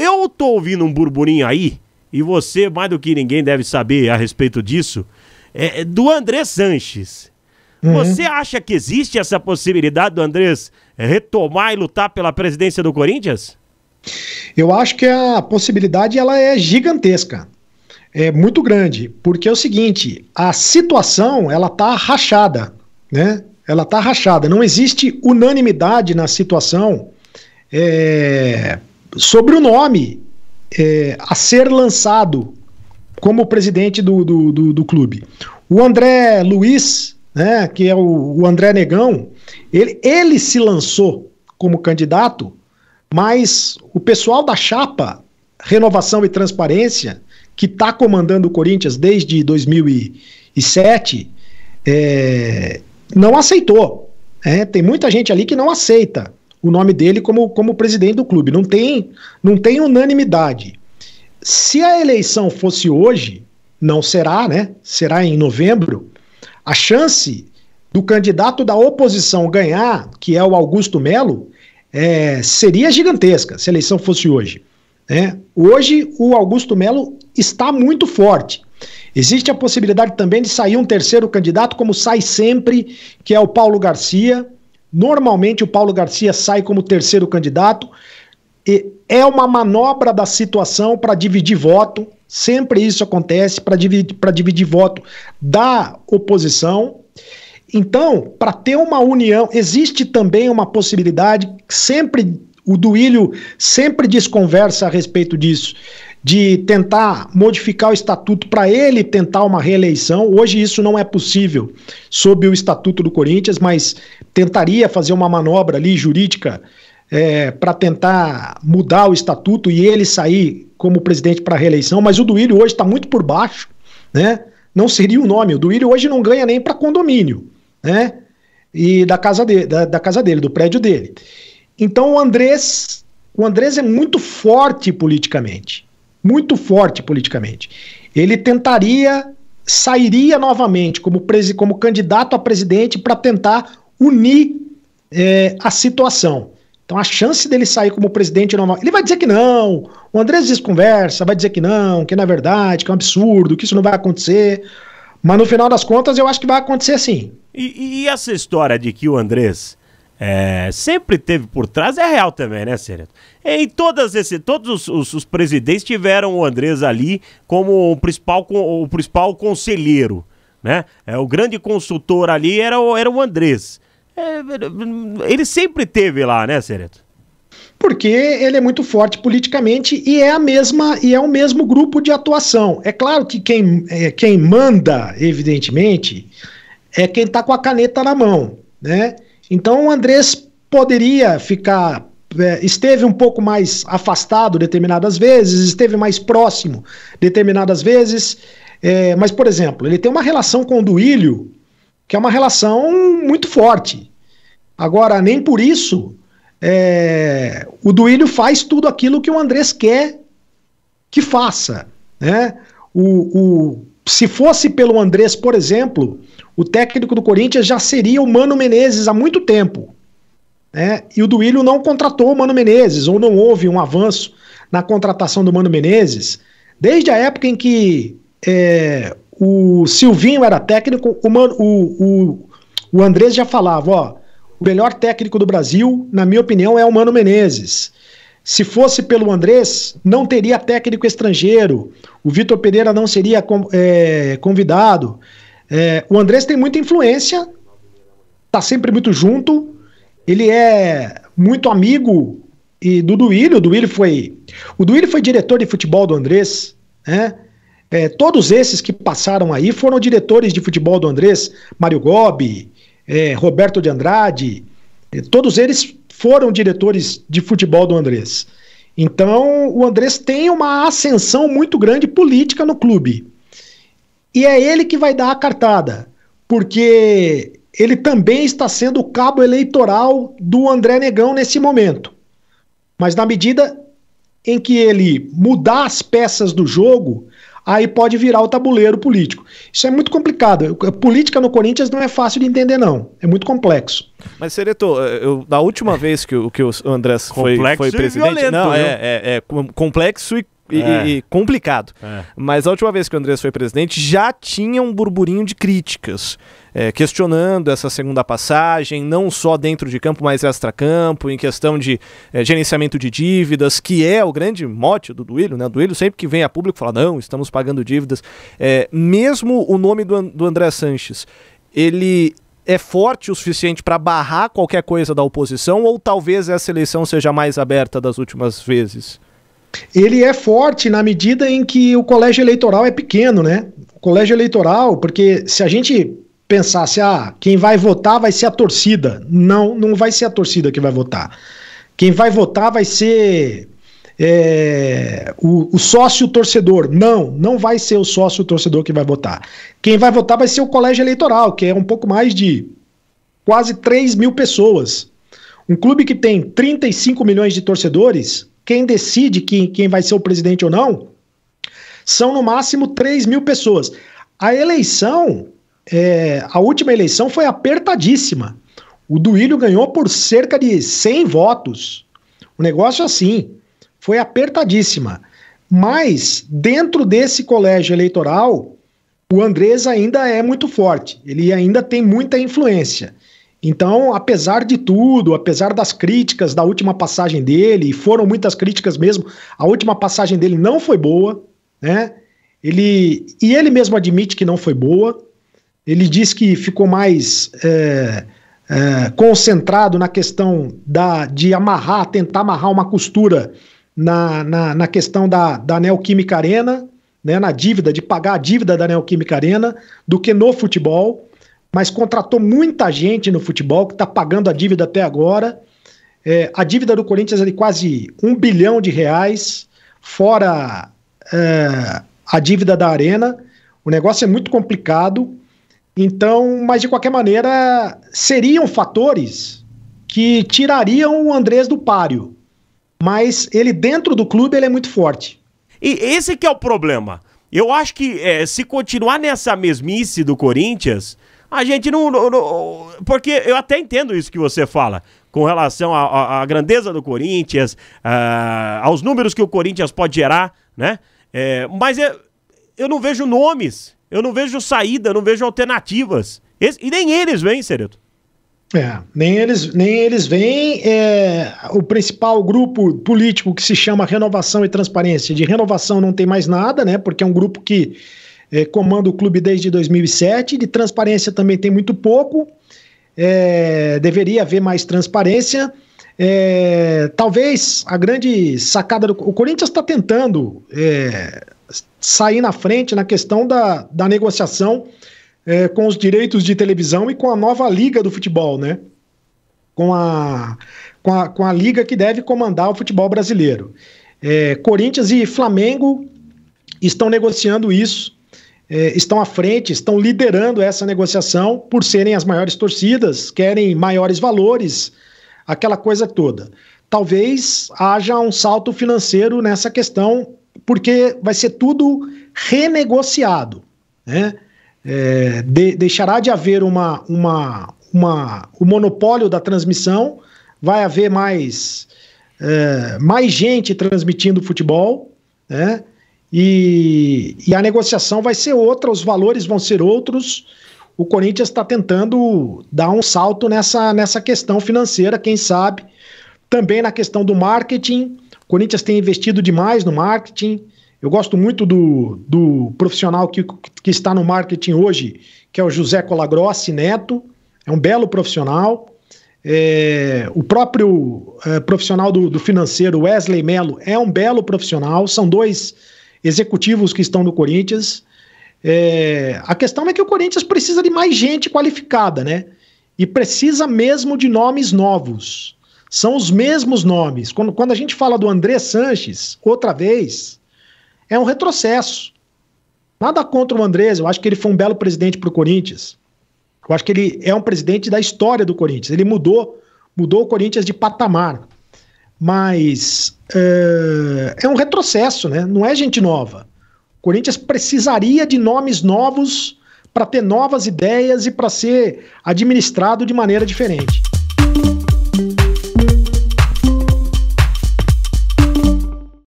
eu tô ouvindo um burburinho aí, e você, mais do que ninguém, deve saber a respeito disso, do André Sanches. Você acha que existe essa possibilidade do Andrés retomar e lutar pela presidência do Corinthians? Eu acho que a possibilidade ela é gigantesca, é muito grande, porque é o seguinte, a situação ela tá rachada, né? Ela tá rachada, não existe unanimidade na situação sobre o nome a ser lançado como presidente do clube. O André Luiz, né, que é o André Negão, ele se lançou como candidato, mas o pessoal da chapa Renovação e Transparência, que está comandando o Corinthians desde 2007, não aceitou. Tem muita gente ali que não aceita o nome dele como presidente do clube. Não tem unanimidade. Se a eleição fosse hoje, não será, né? Será em novembro, a chance do candidato da oposição ganhar, que é o Augusto Melo, seria gigantesca se a eleição fosse hoje. Hoje o Augusto Melo está muito forte. Existe a possibilidade também de sair um terceiro candidato, como sai sempre, que é o Paulo Garcia. Normalmente o Paulo Garcia sai como terceiro candidato. E é uma manobra da situação para dividir voto. Sempre isso acontece, para dividir voto da oposição. Então, para ter uma união, existe também uma possibilidade, sempre o Duílio sempre desconversa a respeito disso, de tentar modificar o estatuto para ele tentar uma reeleição. Hoje isso não é possível sob o estatuto do Corinthians, mas tentaria fazer uma manobra ali jurídica para tentar mudar o estatuto e ele sair como presidente para reeleição, mas o Duílio hoje está muito por baixo, né? Não seria o nome, o Duílio hoje não ganha nem para condomínio, né? E da casa dele, do prédio dele. Então o Andrés é muito forte politicamente. Muito forte politicamente. Ele sairia novamente como candidato a presidente para tentar unir a situação. Então a chance dele sair como presidente novamente, ele vai dizer que não, o Andrés desconversa, vai dizer que não é verdade, que é um absurdo, que isso não vai acontecer, mas no final das contas eu acho que vai acontecer sim. E essa história de que o Andrés sempre teve por trás é real também, né, Sereto? Em todos os presidentes tiveram o Andrés ali como o principal conselheiro, né? O grande consultor ali era o Andrés. Ele sempre teve lá, né, Sereto? Porque ele é muito forte politicamente e é o mesmo grupo de atuação. É claro que quem manda, evidentemente, é quem está com a caneta na mão, né? Então o Andrés poderia esteve um pouco mais afastado determinadas vezes, esteve mais próximo determinadas vezes, mas, por exemplo, ele tem uma relação com o Duílio, que é uma relação muito forte. Agora, nem por isso o Duílio faz tudo aquilo que o Andrés quer que faça, né? Se fosse pelo Andrés, por exemplo, o técnico do Corinthians já seria o Mano Menezes há muito tempo, né? E o Duílio não contratou o Mano Menezes, ou não houve um avanço na contratação do Mano Menezes. Desde a época em que o Silvinho era técnico, o Andrés já falava, o melhor técnico do Brasil, na minha opinião, é o Mano Menezes. Se fosse pelo Andrés, não teria técnico estrangeiro, o Vitor Pereira não seria convidado. O Andrés tem muita influência, está sempre muito junto, ele é muito amigo do Duílio. O Duílio foi diretor de futebol do Andrés, né? Todos esses que passaram aí foram diretores de futebol do Andrés, Mário Gobi, Roberto de Andrade, todos eles foram diretores de futebol do Andrés. Então o Andrés tem uma ascensão muito grande política no clube. E é ele que vai dar a cartada, porque ele também está sendo o cabo eleitoral do André Negão nesse momento. Mas na medida em que ele mudar as peças do jogo, aí pode virar o tabuleiro político. Isso é muito complicado. A política no Corinthians não é fácil de entender, não. É muito complexo. Mas, Cereto, da última vez que o André foi presidente... Violento, não, é complexo e complicado. Mas a última vez que o Andrés foi presidente já tinha um burburinho de críticas, questionando essa segunda passagem, não só dentro de campo, mas extra-campo, em questão de gerenciamento de dívidas, que é o grande mote do Duílio, né? O Duílio sempre que vem a público fala, não, estamos pagando dívidas. Mesmo o nome do André Sanches, ele é forte o suficiente para barrar qualquer coisa da oposição, ou talvez essa eleição seja mais aberta das últimas vezes? Ele é forte na medida em que o colégio eleitoral é pequeno, né? O colégio eleitoral, porque se a gente pensasse, quem vai votar vai ser a torcida. Não vai ser a torcida que vai votar. Quem vai votar vai ser o sócio torcedor. Não vai ser o sócio torcedor que vai votar. Quem vai votar vai ser o colégio eleitoral, que é um pouco mais de quase 3 mil pessoas. Um clube que tem 35 milhões de torcedores, quem decide quem vai ser o presidente ou não, são no máximo 3 mil pessoas. A eleição, a última eleição foi apertadíssima. O Duílio ganhou por cerca de 100 votos. O negócio assim, foi apertadíssima. Mas, dentro desse colégio eleitoral, o Andrés ainda é muito forte. Ele ainda tem muita influência. Então, apesar de tudo, apesar das críticas da última passagem dele, e foram muitas críticas mesmo, a última passagem dele não foi boa, né? Ele mesmo admite que não foi boa. Ele diz que ficou mais concentrado na questão de tentar amarrar uma costura na questão da Neoquímica Arena, né? Na dívida, de pagar a dívida da Neoquímica Arena, do que no futebol. Mas contratou muita gente no futebol que está pagando a dívida até agora. A dívida do Corinthians é de quase R$1 bilhão, fora a dívida da Arena. O negócio é muito complicado. Então, mas de qualquer maneira, seriam fatores que tirariam o Andrés do páreo. Mas ele, dentro do clube, ele é muito forte. E esse que é o problema. Eu acho que se continuar nessa mesmice do Corinthians... A gente não... Porque eu até entendo isso que você fala, com relação à grandeza do Corinthians, aos números que o Corinthians pode gerar, né? Mas eu não vejo nomes, eu não vejo saída, eu não vejo alternativas. E nem eles vêm, Cereto. Nem eles vêm. O principal grupo político que se chama Renovação e Transparência, de renovação não tem mais nada, né? Porque é um grupo que comanda o clube desde 2007, de transparência também tem muito pouco, deveria haver mais transparência. Talvez a grande sacada o Corinthians está tentando sair na frente na questão da negociação com os direitos de televisão e com a nova liga do futebol, né? Com a liga que deve comandar o futebol brasileiro. Corinthians e Flamengo estão negociando isso. Estão à frente, estão liderando essa negociação por serem as maiores torcidas, querem maiores valores, aquela coisa toda. Talvez haja um salto financeiro nessa questão, porque vai ser tudo renegociado, né? Deixará de haver o monopólio da transmissão, vai haver mais gente transmitindo futebol, né? E a negociação vai ser outra, os valores vão ser outros. O Corinthians está tentando dar um salto nessa questão financeira, quem sabe. Também na questão do marketing, o Corinthians tem investido demais no marketing. Eu gosto muito do profissional que está no marketing hoje, que é o José Colagrossi Neto, é um belo profissional. O próprio profissional do financeiro, Wesley Mello, é um belo profissional, são dois executivos que estão no Corinthians. A questão é que o Corinthians precisa de mais gente qualificada, né? E precisa mesmo de nomes novos. São os mesmos nomes. Quando a gente fala do André Sanches, outra vez, é um retrocesso. Nada contra o Andrés, eu acho que ele foi um belo presidente para o Corinthians. Eu acho que ele é um presidente da história do Corinthians. Ele mudou o Corinthians de patamar. Mas é um retrocesso, né? Não é gente nova. O Corinthians precisaria de nomes novos para ter novas ideias e para ser administrado de maneira diferente.